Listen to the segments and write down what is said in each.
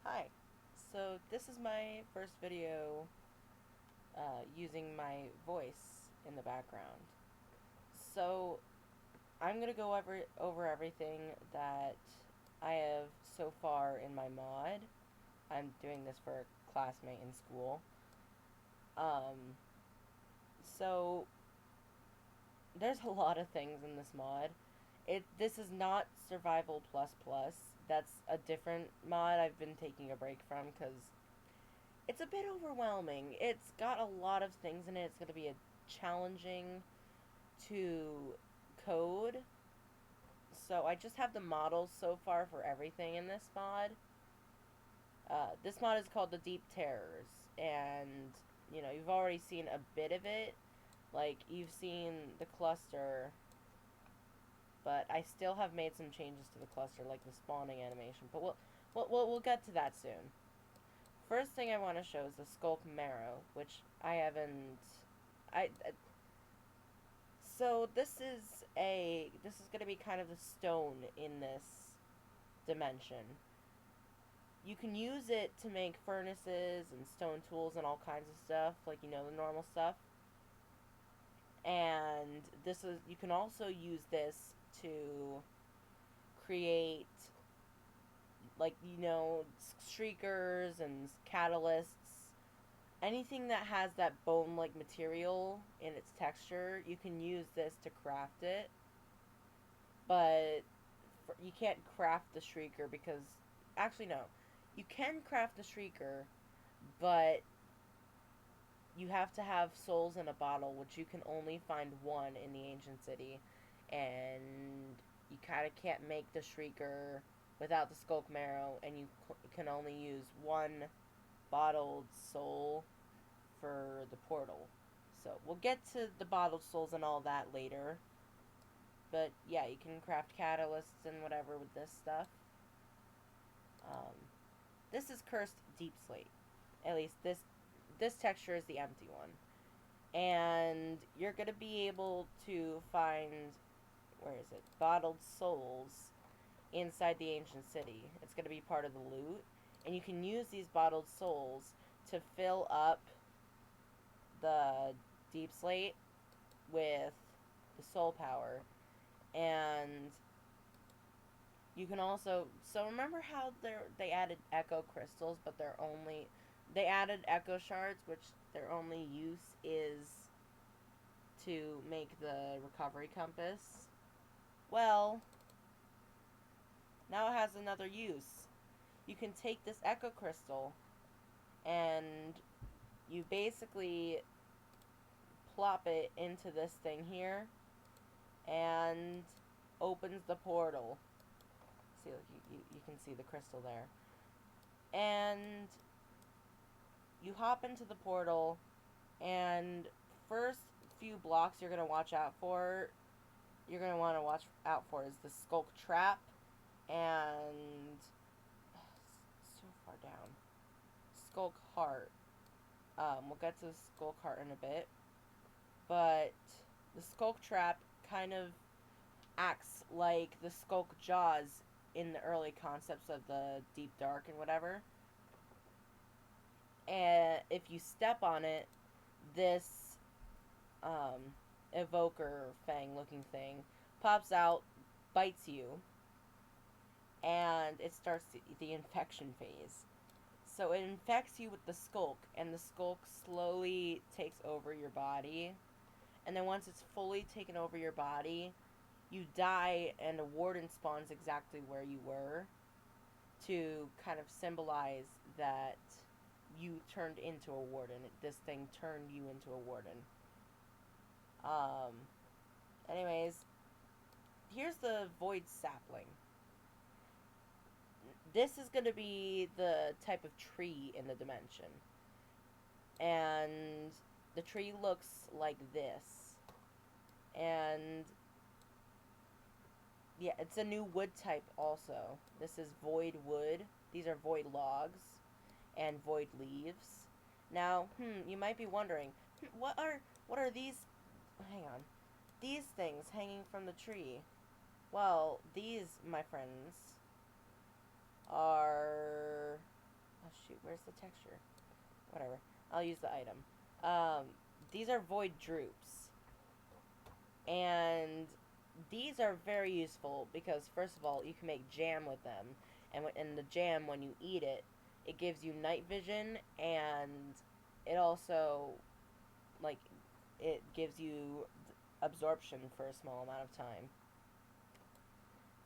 Hi. So this is my first video using my voice in the background. So I'm gonna go over everything that I have so far in my mod. I'm doing this for a classmate in school. Um, so there's a lot of things in this mod. This is not Survival Plus Plus. That's a different mod I've been taking a break from because it's a bit overwhelming. It's got a lot of things in it. It's going to be a challenging to code. So I just have the models so far for everything in this mod. This mod is called the Deep Terrors, and you've already seen a bit of it. Like you've seen the cluster, but I still have made some changes to the cluster, like the spawning animation. But we'll get to that soon. First thing I want to show is the Skulk Marrow, which I haven't. I so this is going to be kind of the stone in this dimension. You can use it to make furnaces and stone tools and all kinds of stuff, like the normal stuff. And this is you can also use this to create like streakers and catalysts, anything that has that bone like material in its texture. You can use this to craft it, but you can't craft the shrieker because actually no, you can craft the shrieker, but you have to have souls in a bottle, which you can only find one in the ancient city, and you kind of can't make the shrieker without the skulk marrow, and you can only use one bottled soul for the portal. So we'll get to the bottled souls and all that later. But yeah, you can craft catalysts and whatever with this stuff. Um, this is cursed deep slate. At least this texture is the empty one. And you're gonna be able to find, where is it? Bottled souls inside the ancient city. It's gonna be part of the loot. And you can use these bottled souls to fill up the deep slate with the soul power. And you can also, so remember how they added echo crystals, but they added echo shards, which their only use is to make the recovery compass. Well, now it has another use. You can take this echo crystal and you basically plop it into this thing here and opens the portal. See, like you can see the crystal there. And you hop into the portal, and first few blocks you're gonna want to watch out for is the skulk trap and so far down skulk heart. We'll get to the skulk heart in a bit, but the skulk trap kind of acts like the skulk jaws in the early concepts of the deep dark and whatever. And if you step on it, this um, evoker fang looking thing pops out, bites you, and it starts the infection phase. So it infects you with the skulk, and the skulk slowly takes over your body. And then once it's fully taken over your body, you die, and a warden spawns exactly where you were to kind of symbolize that you turned into a warden. This thing turned you into a warden. Um, anyways, here's the void sapling. This is going to be the type of tree in the dimension. And the tree looks like this. And yeah, it's a new wood type also. This is void wood. These are void logs and void leaves. Now, you might be wondering, what are these? Hang on, these things hanging from the tree. Well, these, my friends, are Where's the texture? Whatever. I'll use the item. These are void drupes. And these are very useful because, first of all, you can make jam with them. And in the jam, when you eat it, it gives you night vision, and it also, like, it gives you absorption for a small amount of time.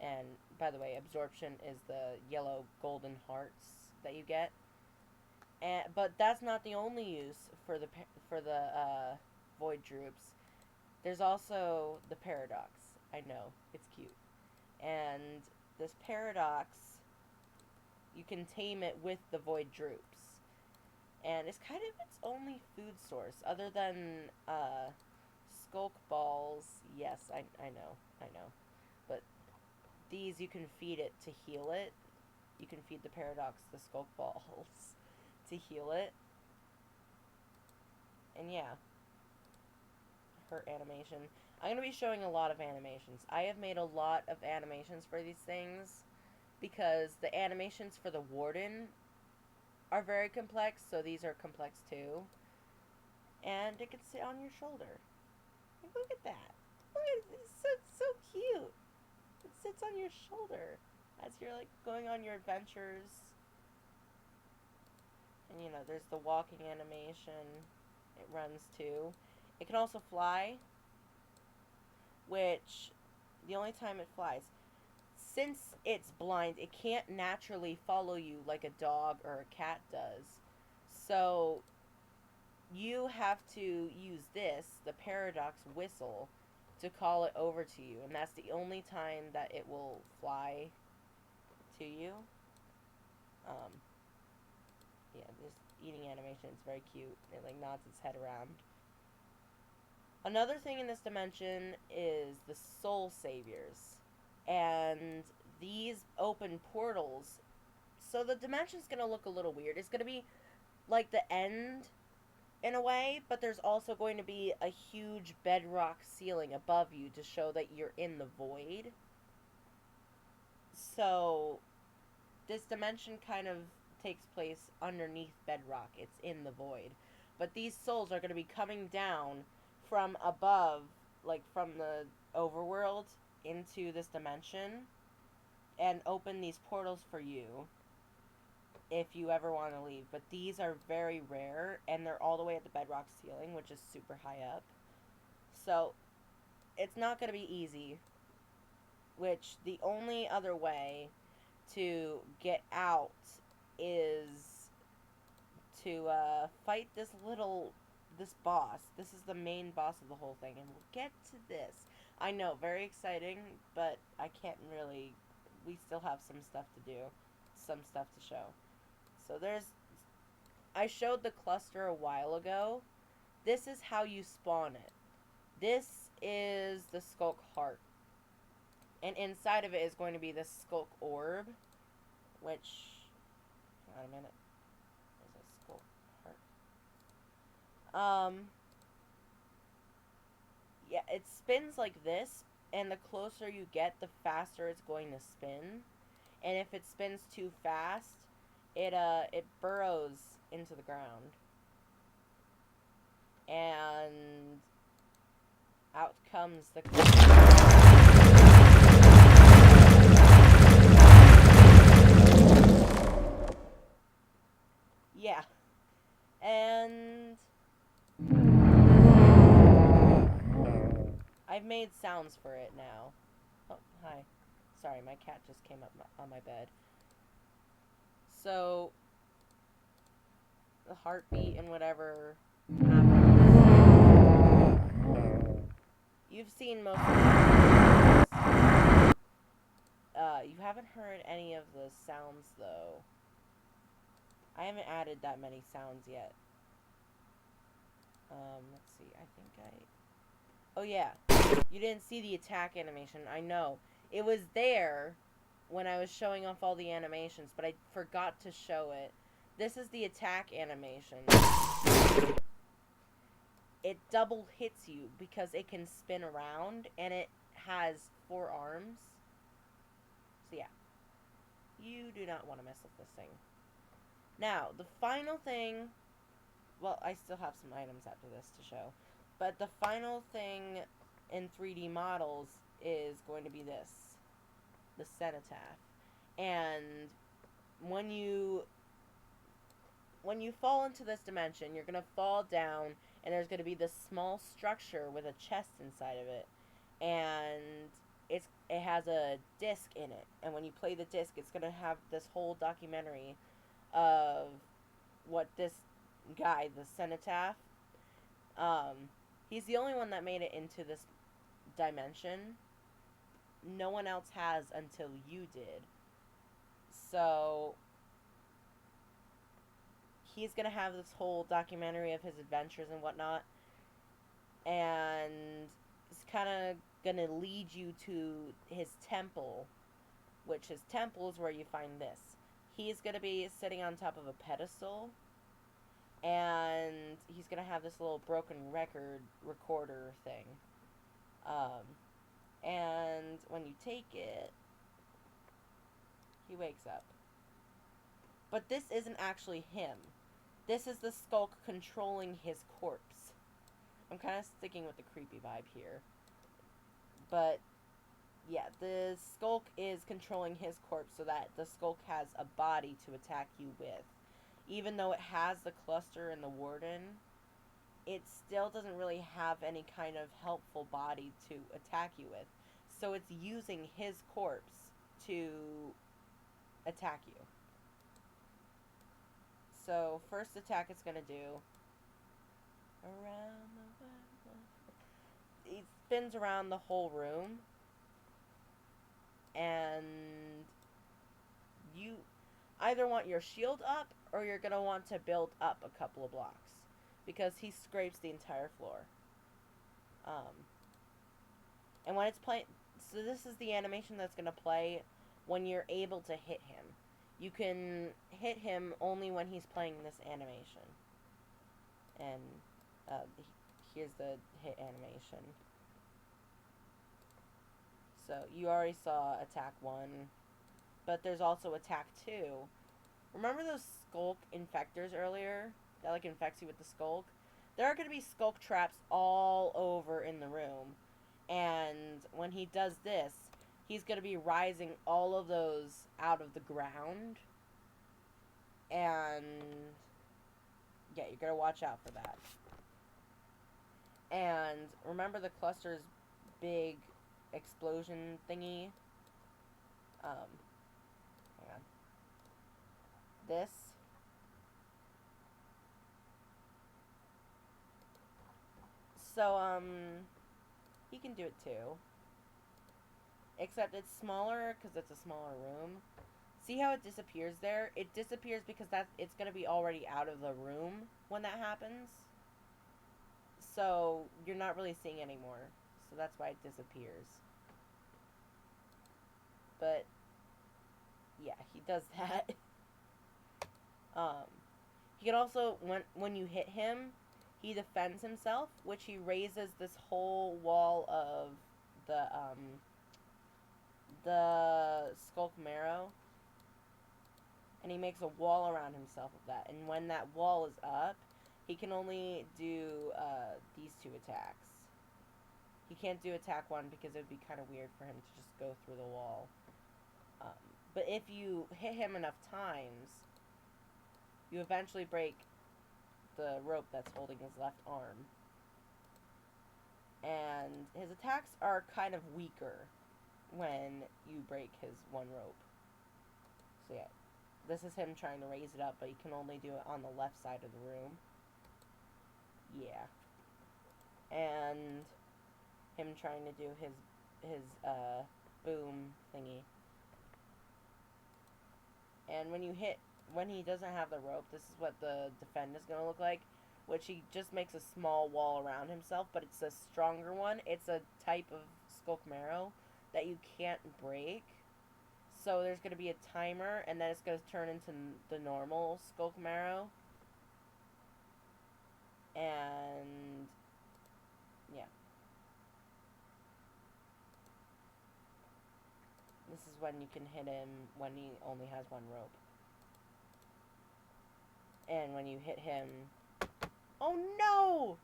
And, by the way, absorption is the yellow golden hearts that you get. But that's not the only use for the void drupes. There's also the paradox. I know, it's cute. And this paradox, you can tame it with the void drupes. And it's kind of its only food source, other than skulk balls. Yes, I know. But these, you can feed it to heal it. You can feed the paradox the skulk balls to heal it. And yeah, her animation. I'm going to be showing a lot of animations. I have made a lot of animations for these things because the animations for the warden are very complex, so these are complex too. And it can sit on your shoulder. Look at that. Look at it. It's so cute. It sits on your shoulder as you're like going on your adventures. And you know, there's the walking animation. It runs too. It can also fly, which the only time it flies, since it's blind, it can't naturally follow you like a dog or a cat does. So you have to use this, the paradox whistle, to call it over to you, and that's the only time that it will fly to you. Yeah, this eating animation is very cute. It like nods its head around. Another thing in this dimension is the soul saviors, and these open portals. So the dimension's gonna look a little weird. It's gonna be like the end in a way, but there's also going to be a huge bedrock ceiling above you to show that you're in the void. So this dimension kind of takes place underneath bedrock. It's in the void. But these souls are going to be coming down from above, like from the overworld into this dimension, and open these portals for you if you ever want to leave. But these are very rare, and they're all the way at the bedrock ceiling, which is super high up. So it's not going to be easy, which the only other way to get out is to fight this boss. This is the main boss of the whole thing, and we'll get to this. I know, very exciting, but I can't really, we still have some stuff to do, some stuff to show. So I showed the cluster a while ago. This is how you spawn it. This is the skulk heart. And inside of it is going to be the skulk orb, which, hang on a minute, there's a skulk heart. Yeah, it spins like this, and the closer you get, the faster it's going to spin. And if it spins too fast, it burrows into the ground. And out comes the yeah. And I've made sounds for it now. Oh, hi. Sorry, my cat just came up on my bed. So the heartbeat and whatever happens. You've seen most of the you haven't heard any of the sounds, though. I haven't added that many sounds yet. Let's see, I think oh yeah, you didn't see the attack animation, I know. It was there when I was showing off all the animations, but I forgot to show it. This is the attack animation. It double hits you because it can spin around, and it has 4 arms. So yeah, you do not want to mess with this thing. Now, the final thing, well, I still have some items after this to show, but the final thing in 3D models is going to be this, the cenotaph. And when you when you fall into this dimension, you're going to fall down, and there's going to be this small structure with a chest inside of it. And it has a disc in it. And when you play the disc, it's going to have this whole documentary of what this guy, the cenotaph, um, he's the only one that made it into this dimension. No one else has until you did. So he's gonna have this whole documentary of his adventures and whatnot, and it's kind of gonna lead you to his temple, which his temple is where you find this. He's gonna be sitting on top of a pedestal, and he's gonna have this little broken record recorder thing. Um, and when you take it, he wakes up. But this isn't actually him. This is the skulk controlling his corpse. I'm kind of sticking with the creepy vibe here. But, yeah, the skulk is controlling his corpse so that the skulk has a body to attack you with. Even though it has the cluster and the warden, it still doesn't really have any kind of helpful body to attack you with. So it's using his corpse to attack you. So, first attack it's going to do, around the world. He spins around the whole room, and you either want your shield up, or you're going to want to build up a couple of blocks, because he scrapes the entire floor. And when it's playing, so this is the animation that's going to play when you're able to hit him. You can hit him only when he's playing this animation. And here's the hit animation. So you already saw attack 1, but there's also attack 2. Remember those skulk infectors earlier that like infects you with the skulk? There are going to be skulk traps all over in the room. And when he does this, he's going to be rising all of those out of the ground. And yeah, you're going to watch out for that. And remember the cluster's big explosion thingy? Hang on. This. So, he can do it too. Except it's smaller because it's a smaller room. See how it disappears there? It disappears because it's going to be already out of the room when that happens. So you're not really seeing anymore. So that's why it disappears. But yeah, he does that. He can also, when you hit him, he defends himself, which he raises this whole wall of the skulk marrow, and he makes a wall around himself of that. And when that wall is up, he can only do these 2 attacks. He can't do attack 1 because it would be kind of weird for him to just go through the wall. But if you hit him enough times, you eventually break the rope that's holding his left arm. And his attacks are kind of weaker when you break his one rope. So yeah, this is him trying to raise it up, but he can only do it on the left side of the room. Yeah. And him trying to do his boom thingy. And when he doesn't have the rope, this is what the defend is going to look like, which he just makes a small wall around himself, but it's a stronger one. It's a type of skulk marrow that you can't break. So there's going to be a timer, and then it's going to turn into the normal skulk marrow. And yeah. This is when you can hit him when he only has one rope. And when you hit him... Oh no!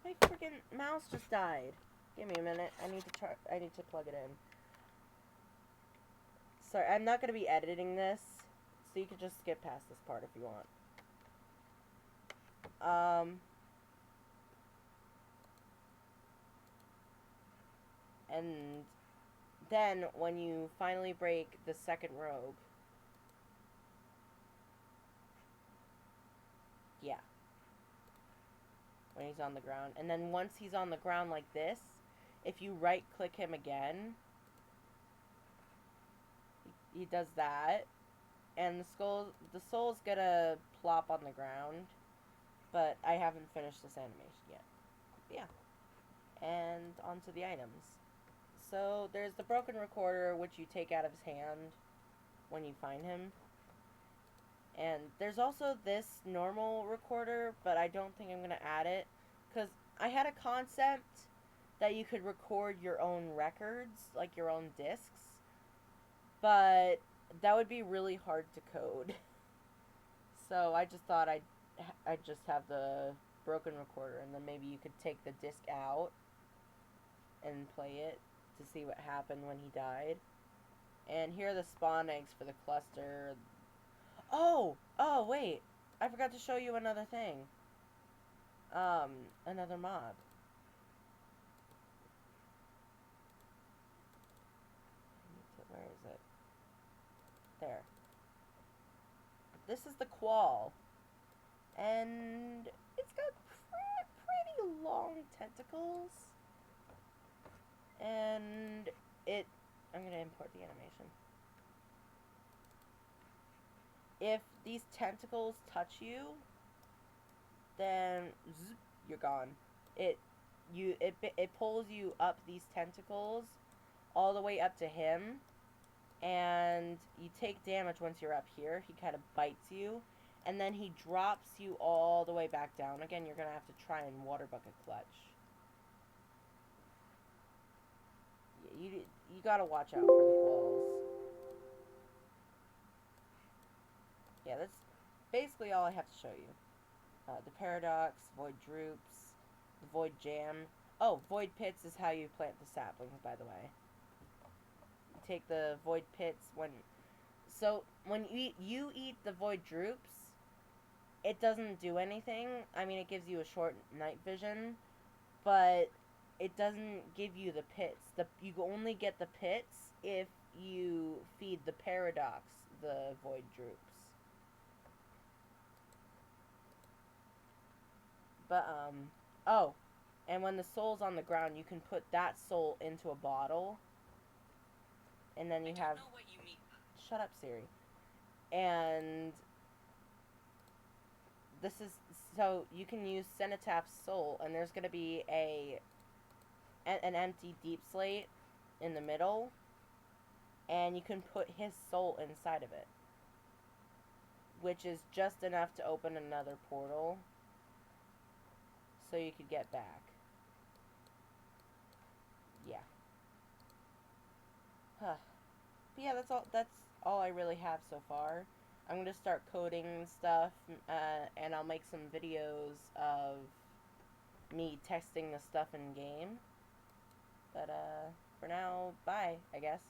My freaking mouse just died. Give me a minute. I need to plug it in. Sorry, I'm not going to be editing this, so you can just skip past this part if you want. And then when you finally break the second rogue, yeah, when he's on the ground, and then once he's on the ground like this, if you right click him again, he does that, and the soul's gonna plop on the ground, but I haven't finished this animation yet. But yeah, and onto the items. So there's the broken recorder, which you take out of his hand when you find him. And there's also this normal recorder, but I don't think I'm going to add it, because I had a concept that you could record your own records, like your own discs, but that would be really hard to code. So I just thought I'd just have the broken recorder, and then maybe you could take the disc out and play it to see what happened when he died. And here are the spawn eggs for the cluster. Oh, wait. I forgot to show you another thing. Another mod. Where is it? There. This is the qual. And it's got pretty long tentacles. And I'm going to import the animation. If these tentacles touch you, then zzz, you're gone. It pulls you up these tentacles all the way up to him, and you take damage once you're up here. He kind of bites you, and then he drops you all the way back down. Again, you're going to have to try and water bucket clutch. You got to watch out for the walls. Yeah, that's basically all I have to show you. The paradox, void droops, the void jam. Oh, void pits is how you plant the saplings, by the way. You take the void pits when you eat the void droops, it doesn't do anything. I mean, it gives you a short night vision, but it doesn't give you the pits. You only get the pits if you feed the paradox the void droops. But, oh, and when the soul's on the ground, you can put that soul into a bottle, and then you have... know what you mean. Shut up, Siri. And this is... So, you can use Cenotaph's soul, and there's going to be an empty deep slate in the middle, and you can put his soul inside of it, which is just enough to open another portal. So you could get back. Yeah. Huh. But yeah, that's all I really have so far. I'm gonna start coding stuff, and I'll make some videos of me testing the stuff in game. But for now, bye, I guess.